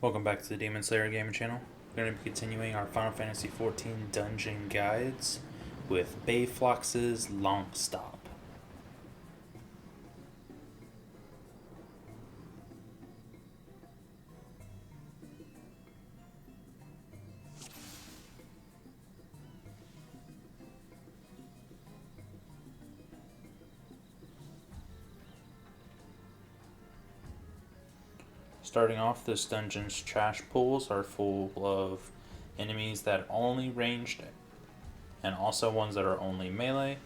Welcome back to the Demon Slayer Gaming Channel. We're going to be continuing our Final Fantasy XIV dungeon guides with Brayflox's Longstop. Starting off, this dungeon's trash pools are full of enemies that are only ranged and also ones that are only melee.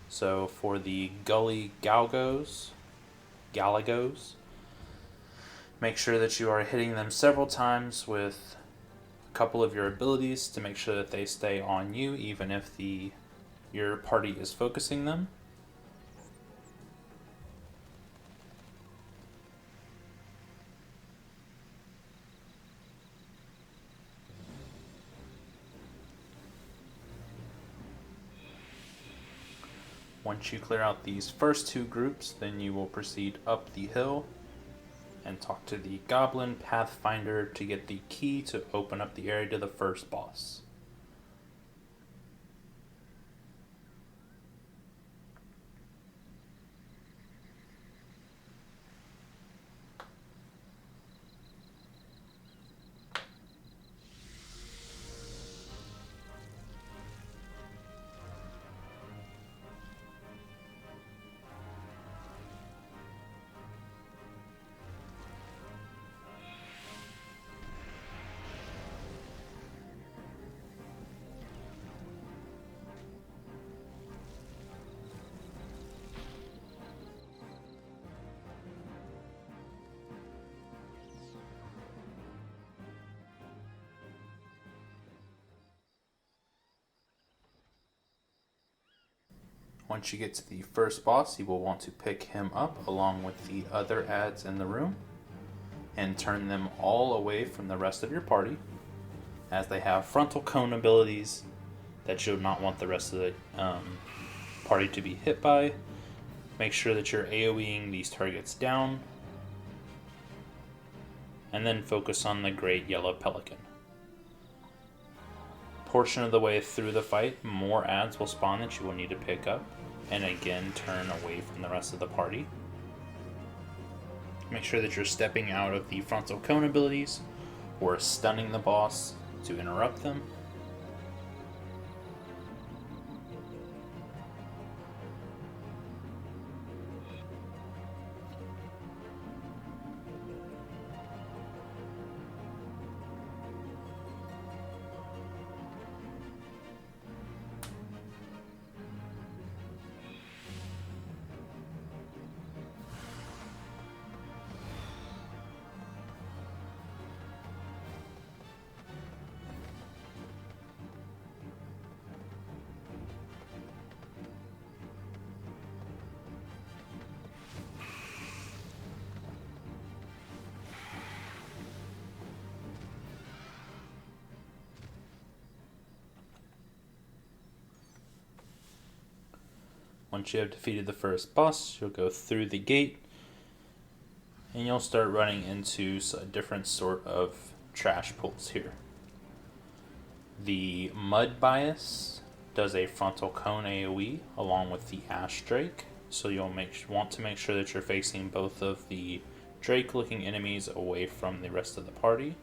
So for the Gully Galgos, make sure that you are hitting them several times with a couple of your abilities to make sure that they stay on you even if your party is focusing them. Once you clear out these first two groups, then you will proceed up the hill and talk to the Goblin Pathfinder to get the key to open up the area to the first boss. Once you get to the first boss, you will want to pick him up along with the other adds in the room and turn them all away from the rest of your party, as they have frontal cone abilities that you would not want the rest of the party to be hit by. Make sure that you're AoEing these targets down, and then focus on the Great Yellow Pelican. Portion of the way through the fight, more adds will spawn that you will need to pick up, and again turn away from the rest of the party. Make sure that you're stepping out of the frontal cone abilities or stunning the boss to interrupt them. Once you have defeated the first boss, you'll go through the gate and you'll start running into a different sort of trash pools here. The Mud Bias does a frontal cone AoE along with the Ash Drake, so you'll want to make sure that you're facing both of the Drake looking enemies away from the rest of the party.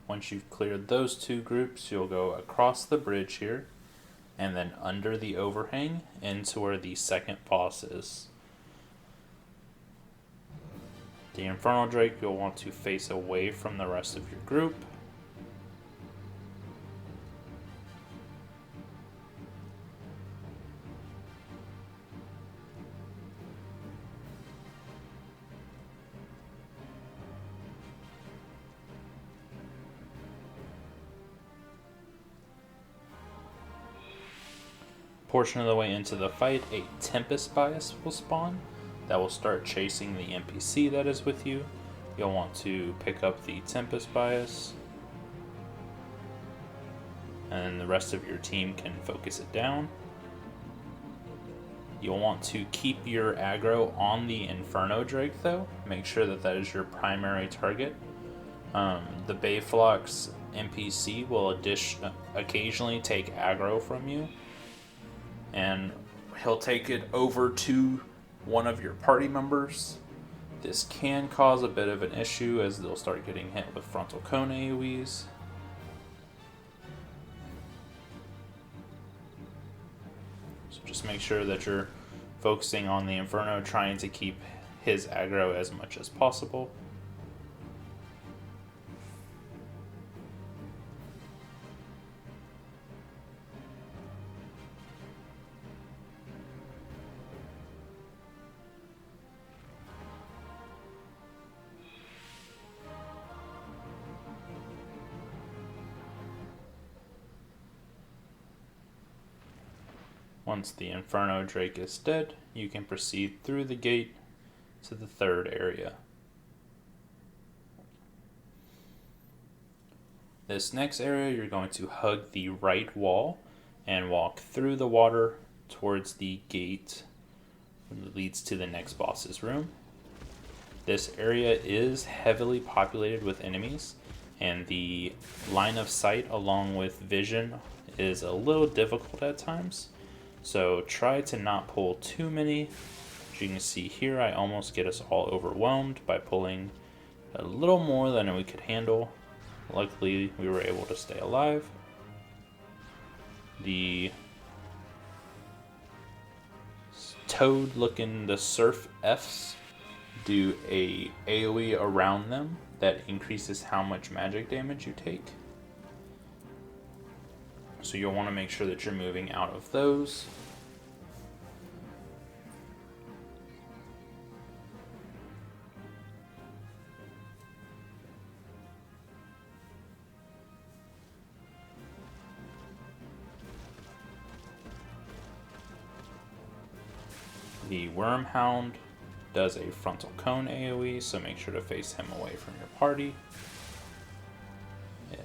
Once you've cleared those two groups, you'll go across the bridge here and then under the overhang into where the second boss is. The Infernal Drake you'll want to face away from the rest of your group. portion of the way into the fight, a Tempest Bias will spawn that will start chasing the NPC that is with you. You'll want to pick up the Tempest Bias, and the rest of your team can focus it down. You'll want to keep your aggro on the Inferno Drake though. Make sure that that is your primary target. The Brayflox NPC will occasionally take aggro from you, and he'll take it over to one of your party members. This can cause a bit of an issue as they'll start getting hit with frontal cone AoEs. So just make sure that you're focusing on the Inferno, trying to keep his aggro as much as possible. Once the Inferno Drake is dead, you can proceed through the gate to the third area. This next area, you're going to hug the right wall and walk through the water towards the gate that leads to the next boss's room. This area is heavily populated with enemies, and the line of sight along with vision is a little difficult at times. So try to not pull too many. As you can see here, I almost get us all overwhelmed by pulling a little more than we could handle. Luckily, we were able to stay alive. The toad-looking, the Surf Fs do a AoE around them that increases how much magic damage you take. So you'll want to make sure that you're moving out of those. The Wormhound does a frontal cone AoE, so make sure to face him away from your party. Yeah.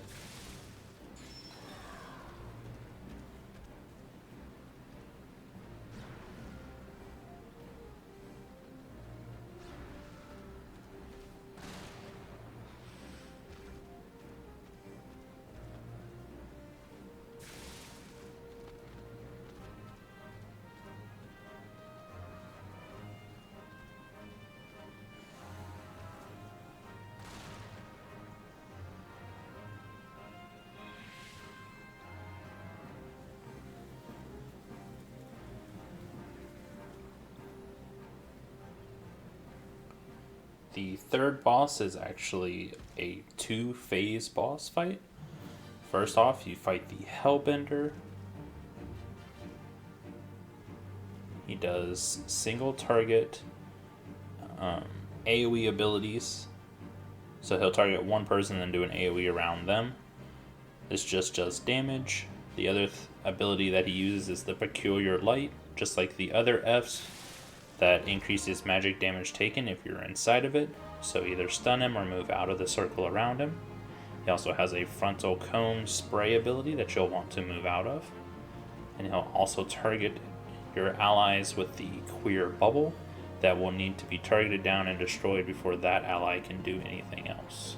The third boss is actually a 2-phase boss fight. First off, you fight the Hellbender. He does single target AoE abilities. So he'll target one person and do an AoE around them. This just does damage. The other ability that he uses is the Peculiar Light, just like the other Fs. That increases magic damage taken if you're inside of it, so either stun him or move out of the circle around him. He also has a frontal cone spray ability that you'll want to move out of, and he'll also target your allies with the Queer Bubble that will need to be targeted down and destroyed before that ally can do anything else.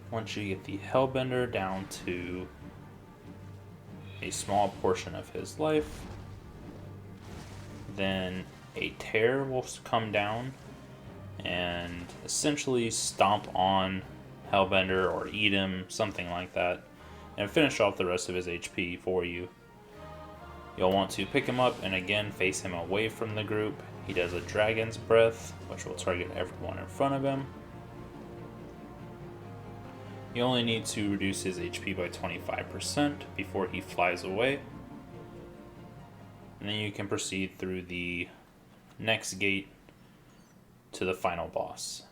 Once you get the Hellbender down to a small portion of his life, then a Tear will come down and essentially stomp on Hellbender or eat him, something like that, and finish off the rest of his HP for you. You'll want to pick him up and again face him away from the group. He does a Dragon's Breath, which will target everyone in front of him. You only need to reduce his HP by 25% before he flies away. And then you can proceed through the next gate to the final boss.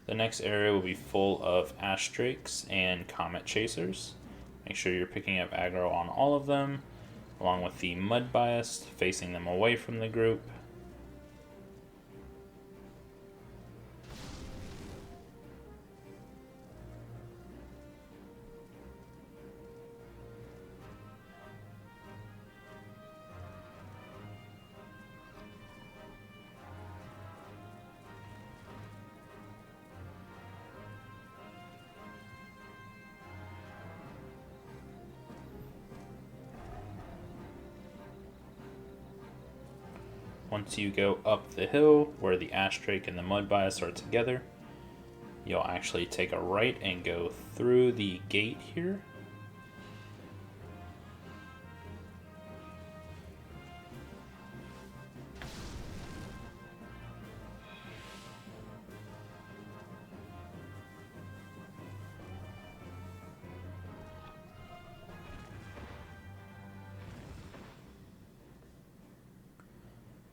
The next area will be full of Ash Drakes and Comet Chasers. Make sure you're picking up aggro on all of them, along with the Mud Bias, facing them away from the group. Once you go up the hill where the Ash Drake and the Mud Bias are together, you'll actually take a right and go through the gate here.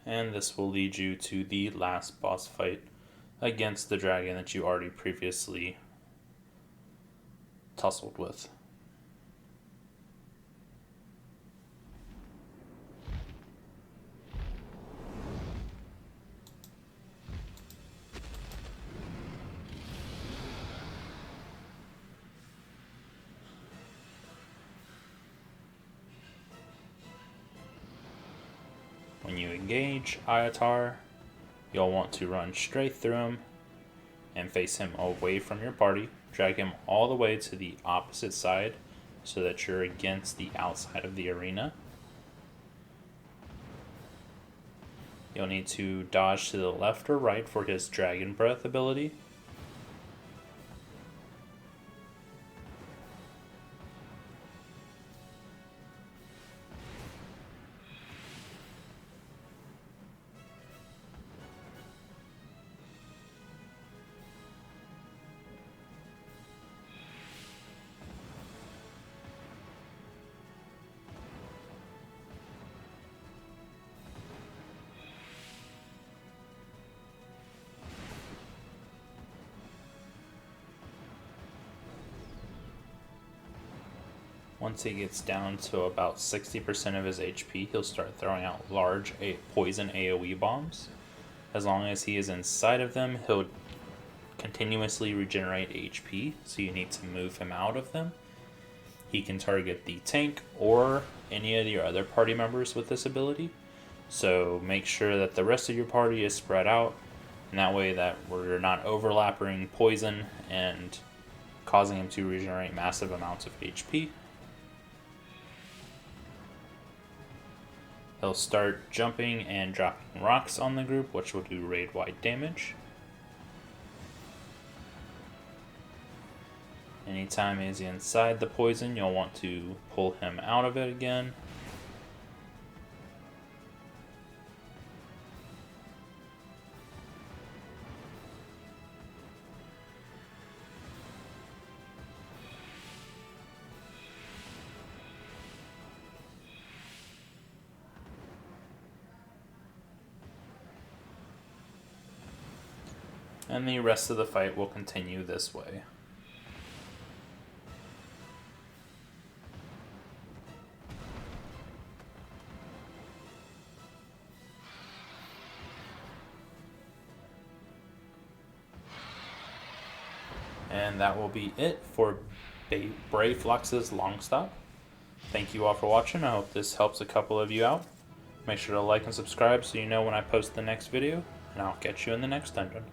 And this will lead you to the last boss fight against the dragon that you already previously tussled with. When you engage Ayatar, you'll want to run straight through him and face him away from your party. Drag him all the way to the opposite side so that you're against the outside of the arena. You'll need to dodge to the left or right for his Dragon Breath ability. Once he gets down to about 60% of his HP, he'll start throwing out large poison AoE bombs. As long as he is inside of them, he'll continuously regenerate HP, so you need to move him out of them. He can target the tank or any of your other party members with this ability, so make sure that the rest of your party is spread out, and that way that we're not overlapping poison and causing him to regenerate massive amounts of HP. He'll start jumping and dropping rocks on the group, which will do raid-wide damage. Anytime he's inside the poison, you'll want to pull him out of it again. And the rest of the fight will continue this way. And that will be it for Brayflox's Longstop. Thank you all for watching. I hope this helps a couple of you out. Make sure to like and subscribe so you know when I post the next video, and I'll catch you in the next dungeon.